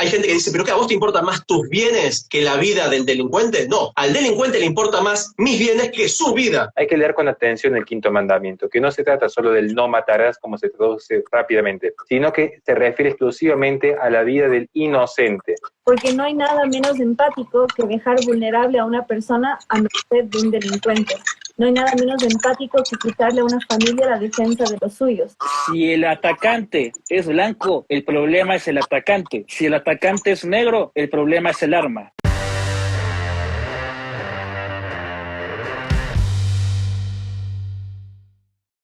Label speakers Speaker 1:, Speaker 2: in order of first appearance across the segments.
Speaker 1: hay gente que dice, pero ¿qué, a vos te importan más tus bienes que la vida del delincuente? No, al delincuente le importa más mis bienes que su vida.
Speaker 2: Hay que leer con atención el quinto mandamiento, que no se trata solo del no matarás, como se traduce rápidamente, sino que se refiere exclusivamente a la vida del inocente.
Speaker 3: Porque no hay nada menos empático que dejar vulnerable a una persona a merced de un delincuente. No hay nada menos empático que quitarle a una familia la defensa de los suyos.
Speaker 4: Si el atacante es blanco, el problema es el atacante. Si el atacante es negro, el problema es el arma.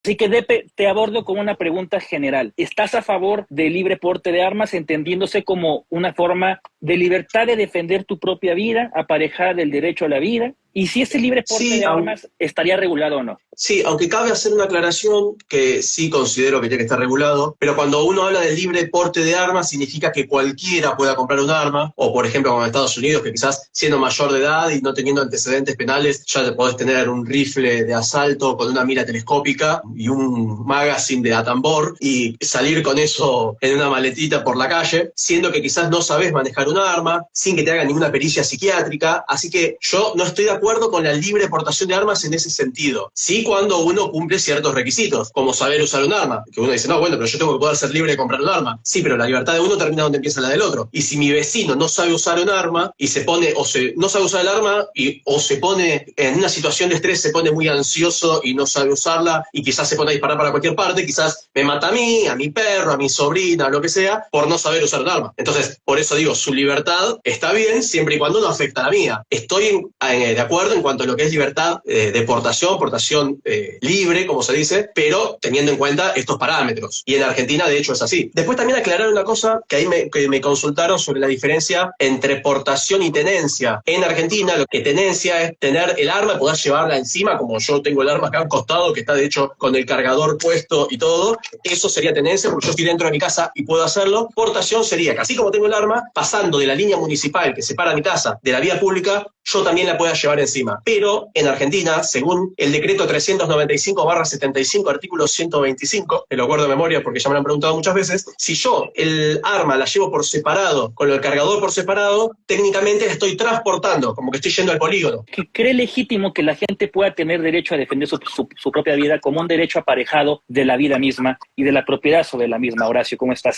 Speaker 4: Así que, Depe, te abordo con una pregunta general. ¿Estás a favor del libre porte de armas, entendiéndose como una forma de libertad de defender tu propia vida, aparejada del derecho a la vida? Y si ese libre porte de armas estaría regulado o no.
Speaker 1: Sí, aunque cabe hacer una aclaración que sí considero que tiene que estar regulado, pero cuando uno habla del libre porte de armas significa que cualquiera pueda comprar un arma, o por ejemplo como en Estados Unidos, que quizás siendo mayor de edad y no teniendo antecedentes penales, ya podés tener un rifle de asalto con una mira telescópica y un magazine de a tambor y salir con eso en una maletita por la calle, siendo que quizás no sabés manejar un arma, sin que te hagan ninguna pericia psiquiátrica. Así que yo no estoy de acuerdo con la libre portación de armas en ese sentido. Sí, cuando uno cumple ciertos requisitos, como saber usar un arma, que uno dice, no, bueno, pero yo tengo que poder ser libre de comprar un arma. Sí, pero la libertad de uno termina donde empieza la del otro. Y si mi vecino no sabe usar un arma y se pone, no sabe usar el arma o se pone en una situación de estrés, se pone muy ansioso y no sabe usarla y quizás se pone a disparar para cualquier parte, quizás me mata a mí, a mi perro, a mi sobrina, lo que sea, por no saber usar un arma. Entonces, por eso digo, su libertad está bien siempre y cuando no afecta a la mía. Estoy de acuerdo en cuanto a lo que es libertad de portación libre, como se dice, pero teniendo en cuenta estos parámetros. Y en Argentina, de hecho, es así. Después también aclarar una cosa que ahí me consultaron sobre la diferencia entre portación y tenencia. En Argentina, lo que tenencia es tener el arma, poder llevarla encima, como yo tengo el arma acá al costado, que está de hecho con el cargador puesto y todo. Eso sería tenencia, porque yo estoy dentro de mi casa y puedo hacerlo. Portación sería que así como tengo el arma, pasando de la línea municipal que separa mi casa de la vía pública, yo también la pueda llevar encima. Pero en Argentina, según el decreto 395/75, artículo 125, que lo acuerdo de memoria porque ya me lo han preguntado muchas veces, si yo el arma la llevo por separado, con el cargador por separado, técnicamente la estoy transportando, como que estoy yendo al polígono.
Speaker 4: ¿Cree legítimo que la gente pueda tener derecho a defender su propia vida como un derecho aparejado de la vida misma y de la propiedad sobre la misma? Horacio, ¿cómo estás?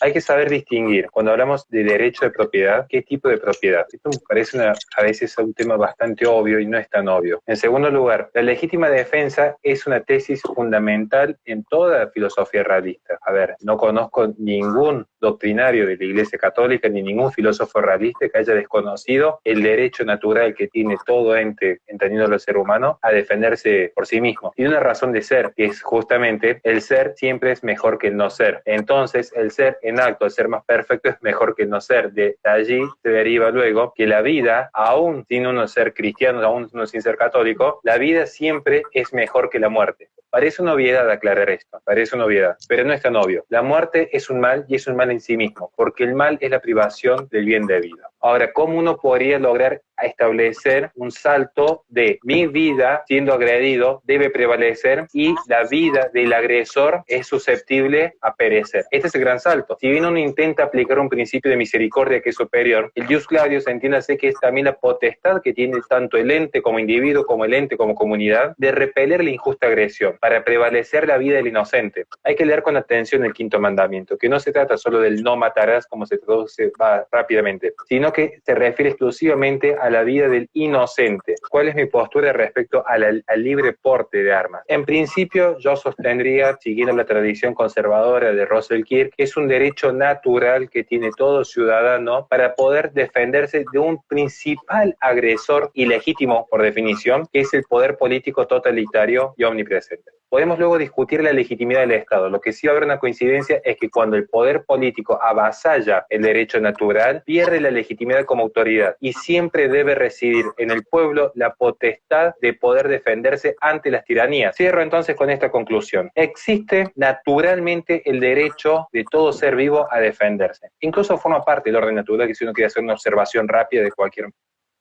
Speaker 2: Hay que saber distinguir, cuando hablamos de derecho de propiedad, ¿qué tipo de propiedad? Esto me parece a veces un tema bastante obvio y no es tan obvio. En segundo lugar, la legítima defensa es una tesis fundamental en toda la filosofía realista. A ver, no conozco ningún doctrinario de la Iglesia Católica ni ningún filósofo realista que haya desconocido el derecho natural que tiene todo ente, entendiendo el ser humano, a defenderse por sí mismo. Tiene una razón de ser, que es justamente el ser siempre es mejor que el no ser. Entonces, el ser en acto, el ser más perfecto es mejor que el no ser. De allí se deriva luego que la vida, aún sin uno ser cristiano, aún uno sin ser católico, la vida siempre es mejor que la muerte. Parece una obviedad aclarar esto, parece una obviedad, pero no es tan obvio. La muerte es un mal y es un mal en sí mismo, porque el mal es la privación del bien de vida. Ahora, ¿cómo uno podría lograr establecer un salto de mi vida siendo agredido debe prevalecer y la vida del agresor es susceptible a perecer? Este es el gran salto. Si bien uno intenta aplicar un principio de misericordia que es superior, el Ius Claudius, entiéndase que es también la potestad que tiene tanto el ente como individuo, como el ente como comunidad, de repeler la injusta agresión para prevalecer la vida del inocente. Hay que leer con atención el quinto mandamiento, que no se trata solo del no matarás, como se traduce rápidamente, sino que se refiere exclusivamente a la vida del inocente. ¿Cuál es mi postura respecto al libre porte de armas? En principio, yo sostendría, siguiendo la tradición conservadora de Russell Kirk, que es un derecho natural que tiene todo ciudadano para poder defenderse de un principal agresor ilegítimo, por definición, que es el poder político totalitario y omnipresente. Podemos luego discutir la legitimidad del Estado. Lo que sí va a haber una coincidencia es que cuando el poder político avasalla el derecho natural, pierde la legitimidad como autoridad y siempre debe residir en el pueblo la potestad de poder defenderse ante las tiranías. Cierro entonces con esta conclusión. Existe naturalmente el derecho de todo ser vivo a defenderse. Incluso forma parte del orden natural, que si uno quiere hacer una observación rápida de cualquier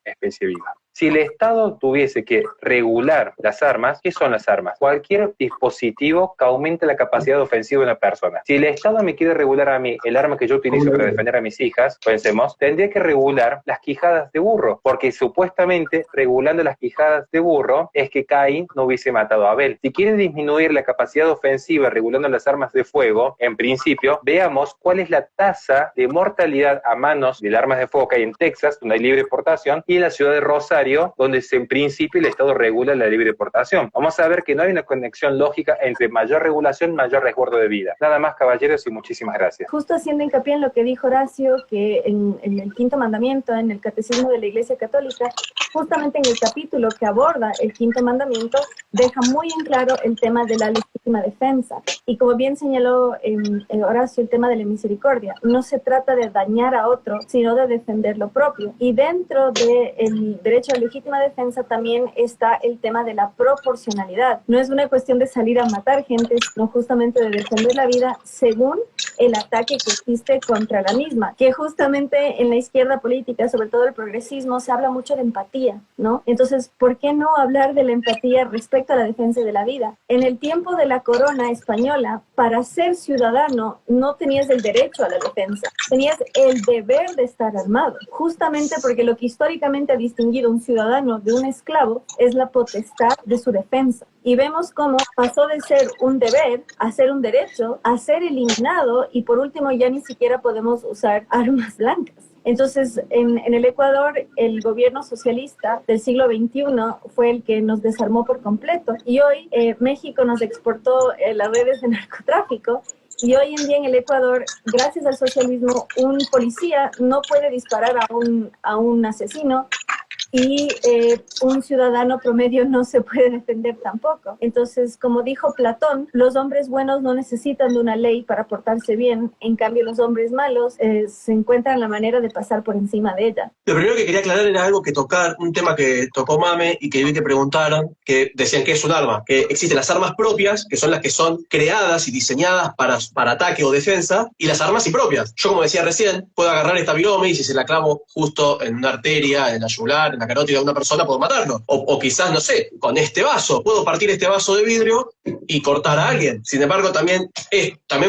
Speaker 2: especie viva. Si el Estado tuviese que regular las armas, ¿qué son las armas? Cualquier dispositivo que aumente la capacidad ofensiva de una persona. Si el Estado me quiere regular a mí el arma que yo utilizo para defender a mis hijas, pensemos, tendría que regular las quijadas de burro, porque supuestamente regulando las quijadas de burro es que Caín no hubiese matado a Abel. Si quiere disminuir la capacidad ofensiva regulando las armas de fuego, en principio, veamos cuál es la tasa de mortalidad a manos de armas de fuego que hay en Texas, donde hay libre exportación, y en la ciudad de Rosario, donde en principio el Estado regula la libre exportación. Vamos a ver que no hay una conexión lógica entre mayor regulación y mayor resguardo de vida. Nada más, caballeros, y muchísimas gracias.
Speaker 3: Justo haciendo hincapié en lo que dijo Horacio, que en el quinto mandamiento, en el catecismo de la Iglesia Católica, justamente en el capítulo que aborda el quinto mandamiento, deja muy en claro el tema de la legítima defensa. Y como bien señaló Horacio, el tema de la misericordia. No se trata de dañar a otro, sino de defender lo propio. Y dentro del derecho a legítima defensa también está el tema de la proporcionalidad. No es una cuestión de salir a matar gente, sino justamente de defender la vida según el ataque que existe contra la misma. Que justamente en la izquierda política, sobre todo el progresismo, se habla mucho de empatía, ¿no? Entonces, ¿por qué no hablar de la empatía respecto a la defensa de la vida? En el tiempo de la corona española, para ser ciudadano no tenías el derecho a la defensa, tenías el deber de estar armado, justamente porque lo que históricamente ha distinguido un ciudadano de un esclavo es la potestad de su defensa. Y vemos cómo pasó de ser un deber a ser un derecho, a ser eliminado, y por último ya ni siquiera podemos usar armas blancas. Entonces, en el Ecuador, el gobierno socialista del siglo XXI fue el que nos desarmó por completo. Y hoy México nos exportó las redes de narcotráfico. Y hoy en día en el Ecuador, gracias al socialismo, un policía no puede disparar a un asesino, y un ciudadano promedio no se puede defender tampoco. Entonces, como dijo Platón, los hombres buenos no necesitan de una ley para portarse bien, en cambio los hombres malos se encuentran la manera de pasar por encima de ella.
Speaker 1: Lo primero que quería aclarar era un tema que tocó Mame y que vi que preguntaron, que decían que es un arma, que existen las armas propias, que son las que son creadas y diseñadas para ataque o defensa, y las armas impropias. Yo, como decía recién, puedo agarrar esta virome y si se la clavo justo en una arteria, en la yugular, en la carótida de una persona, puedo matarlo. O quizás, no sé, con este vaso, puedo partir este vaso de vidrio y cortar a alguien. Sin embargo, también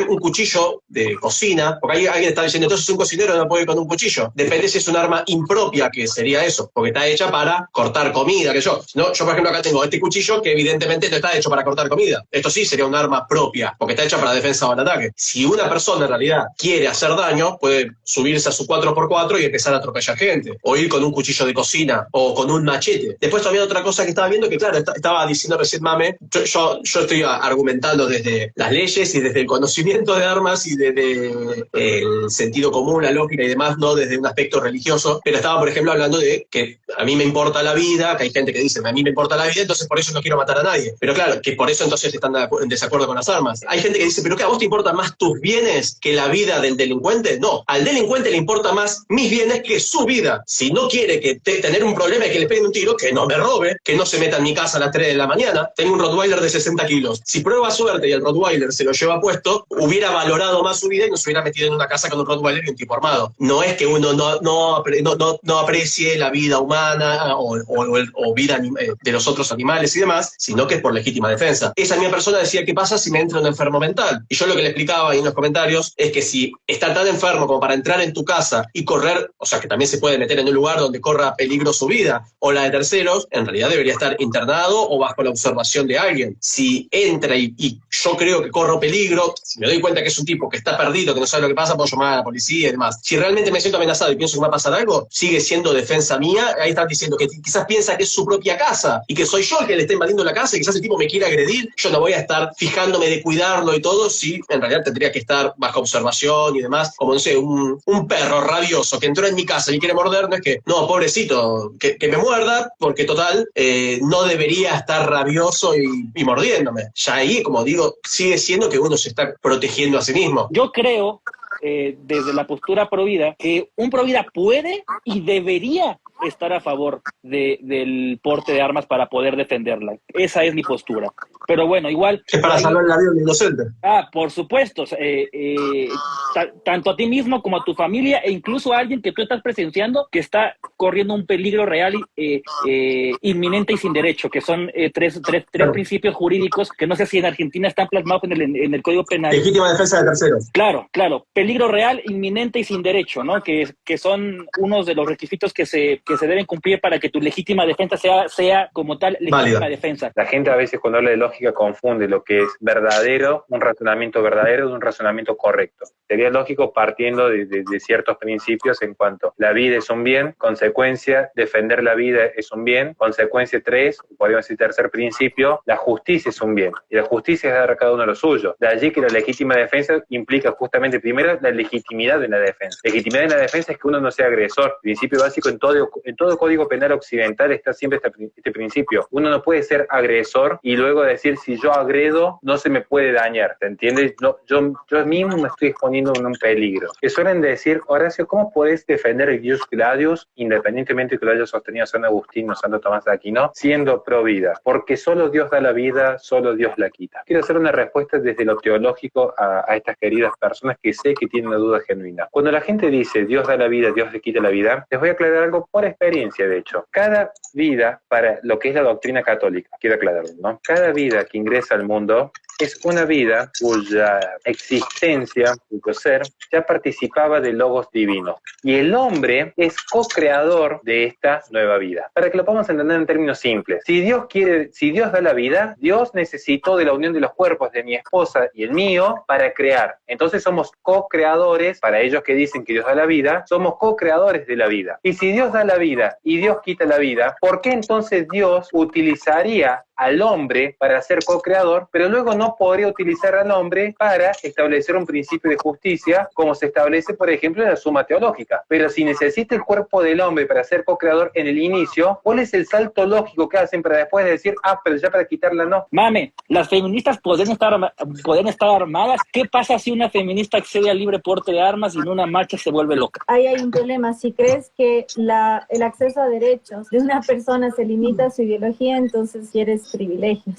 Speaker 1: un cuchillo de cocina, porque ahí alguien está diciendo, entonces un cocinero no puede ir con un cuchillo. Depende si es un arma impropia, que sería eso, porque está hecha para cortar comida, No, yo, por ejemplo, acá tengo este cuchillo que evidentemente no está hecho para cortar comida. Esto sí sería un arma propia, porque está hecha para defensa o el ataque. Si una persona en realidad quiere hacer daño, puede subirse a su 4x4 y empezar a atropellar gente, o ir con un cuchillo de cocina, o con un machete. Después también otra cosa que estaba viendo, que claro, estaba diciendo recién Mame, yo estoy argumentando desde las leyes y desde el conocimiento de armas y desde el sentido común, la lógica y demás, no desde un aspecto religioso, pero estaba, por ejemplo, hablando de que a mí me importa la vida, que hay gente que dice, a mí me importa la vida, entonces por eso no quiero matar a nadie. Pero claro, que por eso entonces están en desacuerdo con las armas. Hay gente que dice, pero ¿qué, a vos te importan más tus bienes que la vida del delincuente? No, al delincuente le importa más mis bienes que su vida. Si no quiere tener un problema y que le peguen un tiro, que no me robe, que no se meta en mi casa a las 3 de la mañana. Tengo un Rottweiler de 60 kilos. Si prueba suerte y el Rottweiler se lo lleva puesto, hubiera valorado más su vida y no se hubiera metido en una casa con un Rottweiler y un tipo armado. No es que uno no aprecie la vida humana o vida de los otros animales y demás, sino que es por legítima defensa. Esa misma persona decía, ¿qué pasa si me entra un enfermo mental? Y yo lo que le explicaba ahí en los comentarios es que si está tan enfermo como para entrar en tu casa y correr, o sea, que también se puede meter en un lugar donde corra peligro su vida o la de terceros, en realidad debería estar internado o bajo la observación de alguien. Si entra y yo creo que corro peligro, si me doy cuenta que es un tipo que está perdido, que no sabe lo que pasa, puedo llamar a la policía y demás. Si realmente me siento amenazado y pienso que va a pasar algo, sigue siendo defensa mía. Ahí están diciendo que quizás piensa que es su propia casa y que soy yo el que le está invadiendo la casa y quizás el tipo me quiere agredir. Yo no voy a estar fijándome de cuidarlo y todo, si en realidad tendría que estar bajo observación y demás. Como, no sé, un perro rabioso que entró en mi casa y quiere morder, no es que, no, pobrecito, que me muerda, porque total, no debería estar rabioso y mordiéndome. Ya ahí, como digo, sigue siendo que uno se está protegiendo a sí mismo.
Speaker 4: Yo creo, desde la postura provida, que un provida puede y debería estar a favor del porte de armas para poder defenderla. Esa es mi postura. Pero bueno, igual...
Speaker 1: Es para salvar la vida de un inocente.
Speaker 4: Por supuesto. Tanto a ti mismo como a tu familia e incluso a alguien que tú estás presenciando que está corriendo un peligro real, inminente y sin derecho, que son tres principios jurídicos que no sé si en Argentina están plasmados en el Código Penal.
Speaker 1: Legítima defensa de terceros.
Speaker 4: Claro. Peligro real, inminente y sin derecho, ¿no? Que son unos de los requisitos que se deben cumplir para que tu legítima defensa sea como tal legítima defensa.
Speaker 2: La gente a veces cuando habla de lógica confunde lo que es verdadero, un razonamiento verdadero de un razonamiento correcto. Sería lógico partiendo de ciertos principios en cuanto la vida es un bien, consecuencia, defender la vida es un bien, consecuencia 3, podríamos decir tercer principio, la justicia es un bien, y la justicia es dar a cada uno lo suyo. De allí que la legítima defensa implica justamente primero la legitimidad de la defensa. Legitimidad de la defensa es que uno no sea agresor. Principio básico en todo código penal occidental está siempre este principio. Uno no puede ser agresor y luego decir si yo agredo no se me puede dañar, ¿te entiendes? No, yo mismo me estoy exponiendo a un peligro. Que suelen decir, Horacio, ¿cómo podés defender el ius gladius, independientemente de que lo haya sostenido San Agustín o Santo Tomás de Aquino, siendo pro vida? Porque solo Dios da la vida, solo Dios la quita. Quiero hacer una respuesta desde lo teológico a estas queridas personas que sé que tienen una duda genuina. Cuando la gente dice Dios da la vida, Dios le quita la vida, les voy a aclarar algo por experiencia, de hecho. Cada vida, para lo que es la doctrina católica, quiero aclararlo, ¿no? Cada vida que ingresa al mundo es una vida cuya existencia, cuyo ser, ya participaba de logos divinos. Y el hombre es co-creador de esta nueva vida. Para que lo podamos entender en términos simples. Si Dios da la vida, Dios necesitó de la unión de los cuerpos de mi esposa y el mío para crear. Entonces somos co-creadores, para ellos que dicen que Dios da la vida, somos co-creadores de la vida. Y si Dios da la vida y Dios quita la vida, ¿por qué entonces Dios utilizaría al hombre para ser co-creador, pero luego no podría utilizar al hombre para establecer un principio de justicia, como se establece, por ejemplo, en la Suma Teológica? Pero si necesita el cuerpo del hombre para ser co-creador en el inicio, ¿cuál es el salto lógico que hacen para después decir, pero ya para quitarla no?
Speaker 4: Mame, las feministas pueden estar armadas. ¿Qué pasa si una feminista accede al libre porte de armas y en una marcha se vuelve loca?
Speaker 3: Ahí hay un problema. Si crees que el acceso a derechos de una persona se limita a su ideología, entonces quieres privilegios.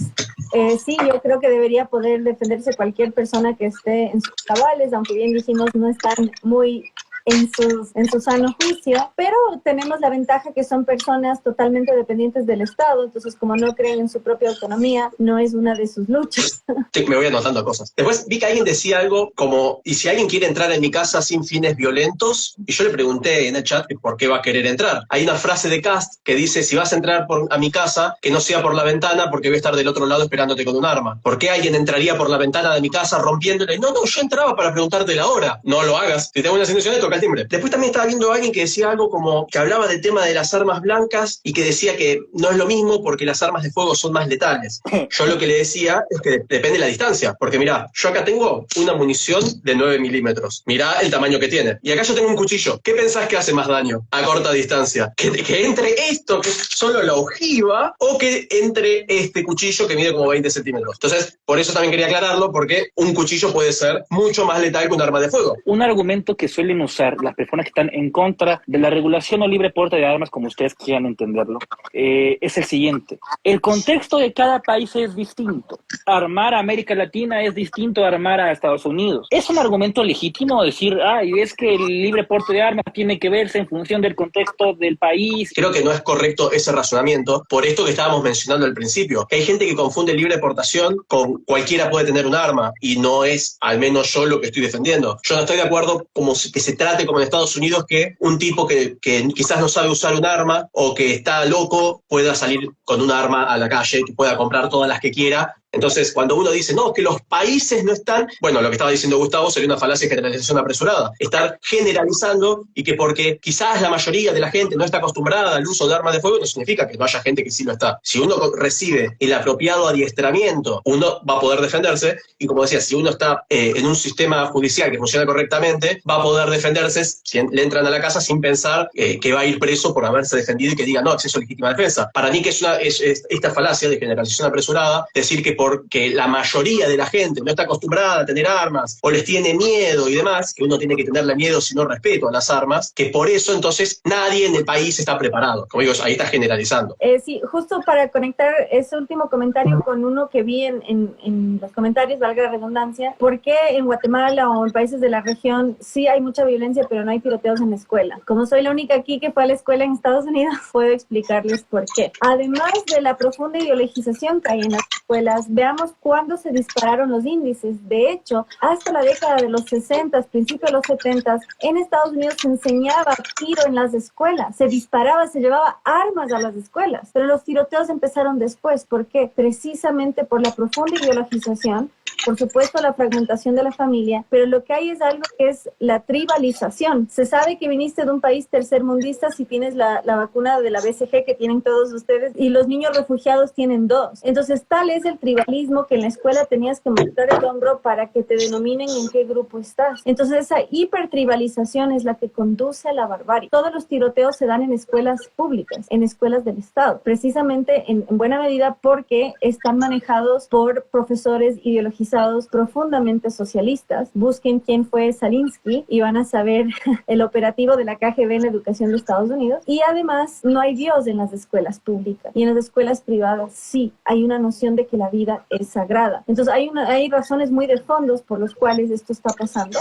Speaker 3: Sí, yo creo que debería poder defenderse cualquier persona que esté en sus cabales, aunque bien dijimos no están muy en su sano juicio, pero tenemos la ventaja que son personas totalmente dependientes del Estado, entonces como no creen en su propia autonomía, no es una de sus luchas.
Speaker 1: Sí, me voy anotando cosas. Después vi que alguien decía algo como, ¿y si alguien quiere entrar en mi casa sin fines violentos? Y yo le pregunté en el chat por qué va a querer entrar. Hay una frase de Cast que dice, si vas a entrar a mi casa, que no sea por la ventana porque voy a estar del otro lado esperándote con un arma. ¿Por qué alguien entraría por la ventana de mi casa rompiéndole? No, yo entraba para preguntarte la hora. No lo hagas. Si tengo una situación, toca el timbre. Después también estaba viendo a alguien que decía algo como que hablaba del tema de las armas blancas y que decía que no es lo mismo porque las armas de fuego son más letales. Yo lo que le decía es que depende de la distancia. Porque mirá, yo acá tengo una munición de 9 milímetros. Mirá el tamaño que tiene. Y acá yo tengo un cuchillo. ¿Qué pensás que hace más daño a corta distancia? ¿Que entre esto, que es solo la ojiva, o que entre este cuchillo que mide como 20 centímetros? Entonces, por eso también quería aclararlo, porque un cuchillo puede ser mucho más letal que un arma de fuego.
Speaker 4: Un argumento que suelen usar las personas que están en contra de la regulación o libre porte de armas, como ustedes quieran entenderlo, es el siguiente. El contexto de cada país es distinto. Armar a América Latina es distinto a armar a Estados Unidos. ¿Es un argumento legítimo decir, y es que el libre porte de armas tiene que verse en función del contexto del país?
Speaker 1: Creo que no es correcto ese razonamiento, por esto que estábamos mencionando al principio. Que hay gente que confunde libre portación con cualquiera puede tener un arma, y no es, al menos yo, lo que estoy defendiendo. Yo no estoy de acuerdo como que se trate como en Estados Unidos, que un tipo que quizás no sabe usar un arma o que está loco pueda salir con un arma a la calle, que pueda comprar todas las que quiera. Entonces, cuando uno dice, no, que los países no están... Bueno, lo que estaba diciendo Gustavo sería una falacia de generalización apresurada. Estar generalizando y que porque quizás la mayoría de la gente no está acostumbrada al uso de armas de fuego, no significa que no haya gente que sí lo está. Si uno recibe el apropiado adiestramiento, uno va a poder defenderse. Y como decía, si uno está en un sistema judicial que funciona correctamente, va a poder defenderse si le entran a la casa sin pensar que va a ir preso por haberse defendido y que diga, no, acceso a legítima defensa. Para mí que es esta falacia de generalización apresurada, decir que porque la mayoría de la gente no está acostumbrada a tener armas o les tiene miedo y demás, que uno tiene que tenerle miedo si no respeto a las armas, que por eso entonces nadie en el país está preparado. Como digo, ahí está generalizando.
Speaker 3: Sí, justo para conectar ese último comentario con uno que vi en los comentarios, valga la redundancia, ¿por qué en Guatemala o en países de la región sí hay mucha violencia pero no hay tiroteos en la escuela? Como soy la única aquí que fue a la escuela en Estados Unidos, puedo explicarles por qué. Además de la profunda ideologización que hay en las escuelas, veamos cuándo se dispararon los índices. De hecho, hasta la década de los 60, principios de los 70, en Estados Unidos se enseñaba tiro en las escuelas, se disparaba, se llevaba armas a las escuelas, pero los tiroteos empezaron después. ¿Por qué? Precisamente por la profunda ideologización, por supuesto la fragmentación de la familia, pero lo que hay es algo que es la tribalización. Se sabe que viniste de un país tercermundista si tienes la vacuna de la BCG que tienen todos ustedes y los niños refugiados tienen 2. Entonces tal es el tribalismo que en la escuela tenías que mostrar el hombro para que te denominen en qué grupo estás. Entonces esa hipertribalización es la que conduce a la barbarie. Todos los tiroteos se dan en escuelas públicas, en escuelas del Estado, precisamente en buena medida porque están manejados por profesores ideologizados profundamente socialistas. Busquen quién fue Salinsky y van a saber el operativo de la KGB en la educación de Estados Unidos. Y además no hay Dios en las escuelas públicas, y en las escuelas privadas sí hay una noción de que la vida es sagrada. Entonces hay razones muy de fondos por los cuales esto está pasando.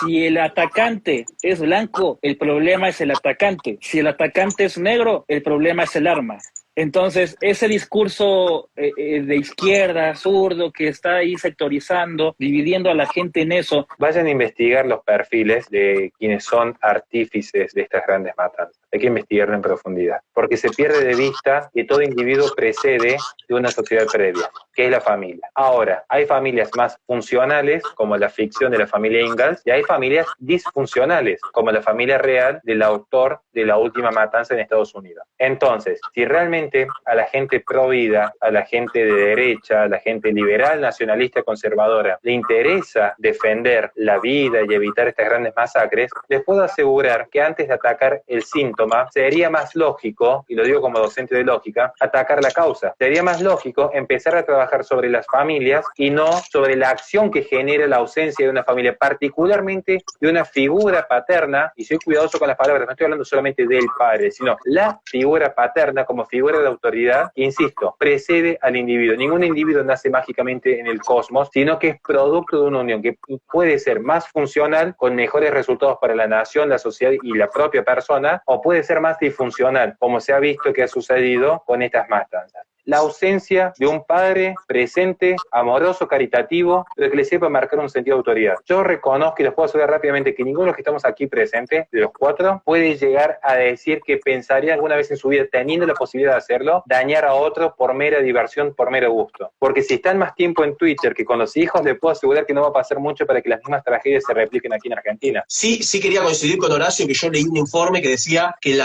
Speaker 4: Si el atacante es blanco, el problema es el atacante. Si el atacante es negro, el problema es el arma. Entonces, ese discurso de izquierda, zurdo, que está ahí sectorizando, dividiendo a la gente en eso.
Speaker 2: Vayan a investigar los perfiles de quienes son artífices de estas grandes matanzas. Hay que investigarlo en profundidad, porque se pierde de vista que todo individuo precede de una sociedad previa, que es la familia. Ahora, hay familias más funcionales, como la ficción de la familia Ingalls, y hay familias disfuncionales, como la familia real del autor de la última matanza en Estados Unidos. Entonces, si realmente a la gente pro vida, a la gente de derecha, a la gente liberal, nacionalista, conservadora, le interesa defender la vida y evitar estas grandes masacres, les puedo asegurar que antes de atacar el síntoma, sería más lógico, y lo digo como docente de lógica, atacar la causa. Sería más lógico empezar a trabajar sobre las familias y no sobre la acción que genera la ausencia de una familia, particularmente de una figura paterna, y soy cuidadoso con las palabras, no estoy hablando solamente del padre, sino la figura paterna como figura de autoridad, que, insisto, precede al individuo. Ningún individuo nace mágicamente en el cosmos, sino que es producto de una unión que puede ser más funcional, con mejores resultados para la nación, la sociedad y la propia persona, o puede ser más disfuncional, como se ha visto que ha sucedido con estas matanzas. La ausencia de un padre presente, amoroso, caritativo, pero que le sepa marcar un sentido de autoridad. Yo reconozco y les puedo asegurar rápidamente que ninguno de los que estamos aquí presentes, de los 4, puede llegar a decir que pensaría alguna vez en su vida, teniendo la posibilidad de hacerlo, dañar a otro por mera diversión, por mero gusto. Porque si están más tiempo en Twitter que con los hijos, les puedo asegurar que no va a pasar mucho para que las mismas tragedias se repliquen aquí en Argentina.
Speaker 1: Sí quería coincidir con Horacio, que yo leí un informe que decía que en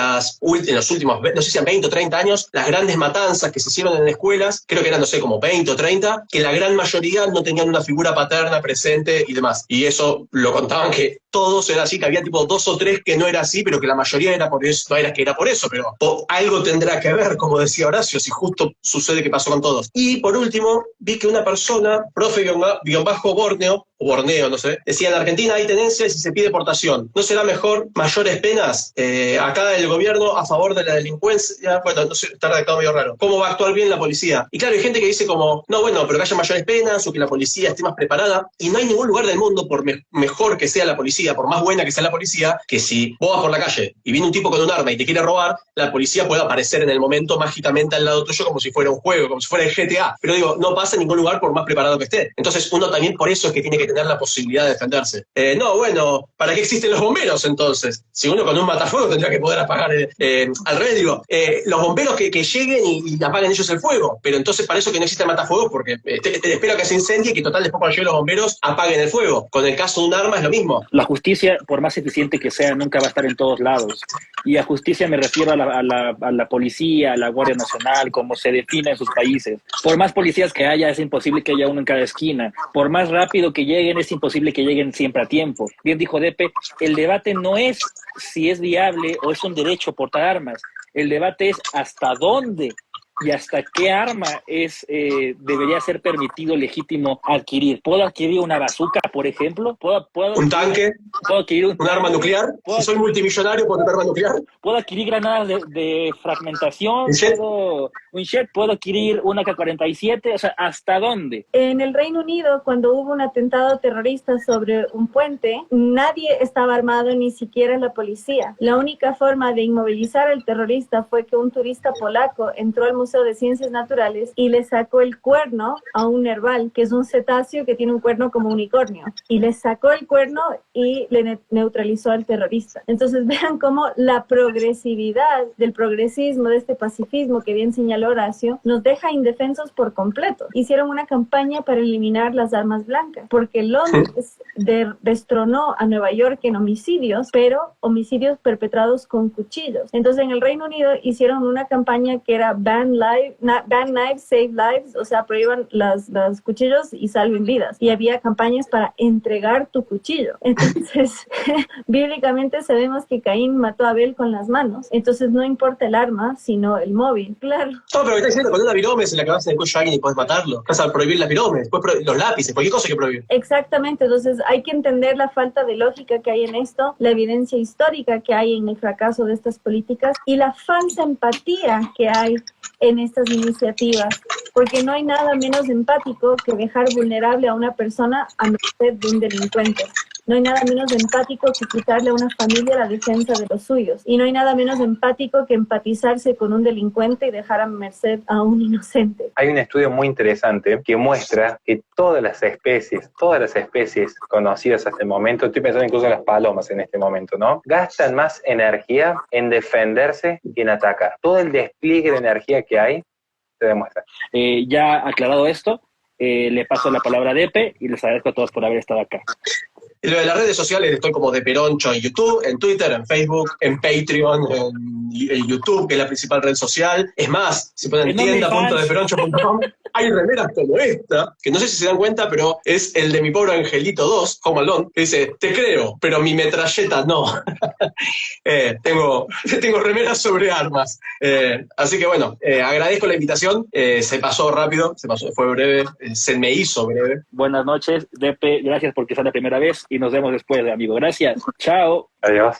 Speaker 1: los últimos, no sé si 20 o 30 años, las grandes matanzas que se hicieron en escuelas, creo que eran, no sé, como 20 o 30, que la gran mayoría no tenían una figura paterna presente y demás. Y eso lo contaban que todos era así, que había tipo 2 o 3 que no era así, pero que la mayoría era por eso, no era que era por eso, pero algo tendrá que ver, como decía Horacio, si justo sucede que pasó con todos. Y por último, vi que una persona, profe-Borneo, o Borneo, no sé, decía: en Argentina hay tenencias y se pide deportación. ¿No será mejor mayores penas? Acá el gobierno a favor de la delincuencia, bueno, no sé, está redactado medio raro. ¿Cómo va a actuar bien la policía? Y claro, hay gente que dice como, no, bueno, pero que haya mayores penas o que la policía esté más preparada. Y no hay ningún lugar del mundo, por mejor que sea la policía, por más buena que sea la policía, que si vos vas por la calle y viene un tipo con un arma y te quiere robar, la policía puede aparecer en el momento mágicamente al lado tuyo como si fuera un juego, como si fuera el GTA. Pero digo, no pasa en ningún lugar por más preparado que esté. Entonces uno también por eso es que tiene que tener la posibilidad de defenderse. No, bueno, ¿para qué existen los bomberos entonces? Si uno con un matafuego tendría que poder apagar, al revés, digo, los bomberos que lleguen y apaguen ellos el fuego, pero entonces para eso que no existe el matafuego, porque te espero que se incendie y que total después cuando lleguen los bomberos apaguen el fuego. Con el caso de un arma es lo mismo.
Speaker 4: La justicia, por más eficiente que sea, nunca va a estar en todos lados. Y a justicia me refiero a la policía, a la Guardia Nacional, como se define en sus países. Por más policías que haya, es imposible que haya uno en cada esquina. Por más rápido que lleguen, es imposible que lleguen siempre a tiempo. Bien dijo Depe, el debate no es si es viable o es un derecho portar armas. El debate es hasta dónde y hasta qué arma debería ser permitido, legítimo adquirir. ¿Puedo adquirir una bazooka, por ejemplo? ¿Puedo
Speaker 1: ¿Un tanque?
Speaker 4: ¿Puedo adquirir
Speaker 1: ¿Un arma nuclear? Si soy multimillonario, ¿puedo tener arma nuclear?
Speaker 4: ¿Puedo adquirir granadas de fragmentación?
Speaker 1: ¿Un jet?
Speaker 4: ¿Puedo adquirir una K-47? O sea, ¿hasta dónde?
Speaker 3: En el Reino Unido, cuando hubo un atentado terrorista sobre un puente, nadie estaba armado, ni siquiera la policía. La única forma de inmovilizar al terrorista fue que un turista polaco entró al Museo de Ciencias Naturales y le sacó el cuerno a un nerval, que es un cetáceo que tiene un cuerno como unicornio, y le sacó el cuerno y le neutralizó al terrorista. Entonces vean cómo la progresividad del progresismo, de este pacifismo que bien señaló Horacio, nos deja indefensos por completo. Hicieron una campaña para eliminar las armas blancas, porque Londres destronó a Nueva York en homicidios, pero homicidios perpetrados con cuchillos. Entonces en el Reino Unido hicieron una campaña que era Ban Knives, Save Lives, o sea, prohíban los cuchillos y salven vidas. Y había campañas para entregar tu cuchillo. Entonces, bíblicamente sabemos que Caín mató a Abel con las manos. Entonces no importa el arma, sino el móvil. Claro.
Speaker 1: No, pero está diciendo, con una virome se la acabas en el cuello a alguien y puedes matarlo. Vas a prohibir las viromes, los lápices, cualquier cosa hay que prohibir.
Speaker 3: Exactamente, entonces hay que entender la falta de lógica que hay en esto, la evidencia histórica que hay en el fracaso de estas políticas y la falsa empatía que hay en estas iniciativas, porque no hay nada menos empático que dejar vulnerable a una persona a merced de un delincuente. No hay nada menos empático que quitarle a una familia la defensa de los suyos. Y no hay nada menos empático que empatizarse con un delincuente y dejar a merced a un inocente.
Speaker 2: Hay un estudio muy interesante que muestra que todas las especies conocidas hasta el momento, estoy pensando incluso en las palomas en este momento, ¿no? Gastan más energía en defenderse que en atacar. Todo el despliegue de energía que hay se demuestra.
Speaker 4: Ya aclarado esto, le paso la palabra a Depe y les agradezco a todos por haber estado acá.
Speaker 1: Y lo de las redes sociales estoy como de Peroncho en YouTube, en Twitter, en Facebook, en Patreon, en YouTube, que es la principal red social. Es más, si ponen tienda.deperoncho.com, hay remeras como esta, que no sé si se dan cuenta, pero es el de mi pobre angelito 2, Home Alone, que dice, te creo, pero mi metralleta no. Tengo remeras sobre armas. Así que bueno, agradezco la invitación, se pasó rápido, fue breve, se me hizo breve.
Speaker 4: Buenas noches, Depe, gracias porque es la primera vez y nos vemos después, amigo. Gracias, chao.
Speaker 2: Adiós.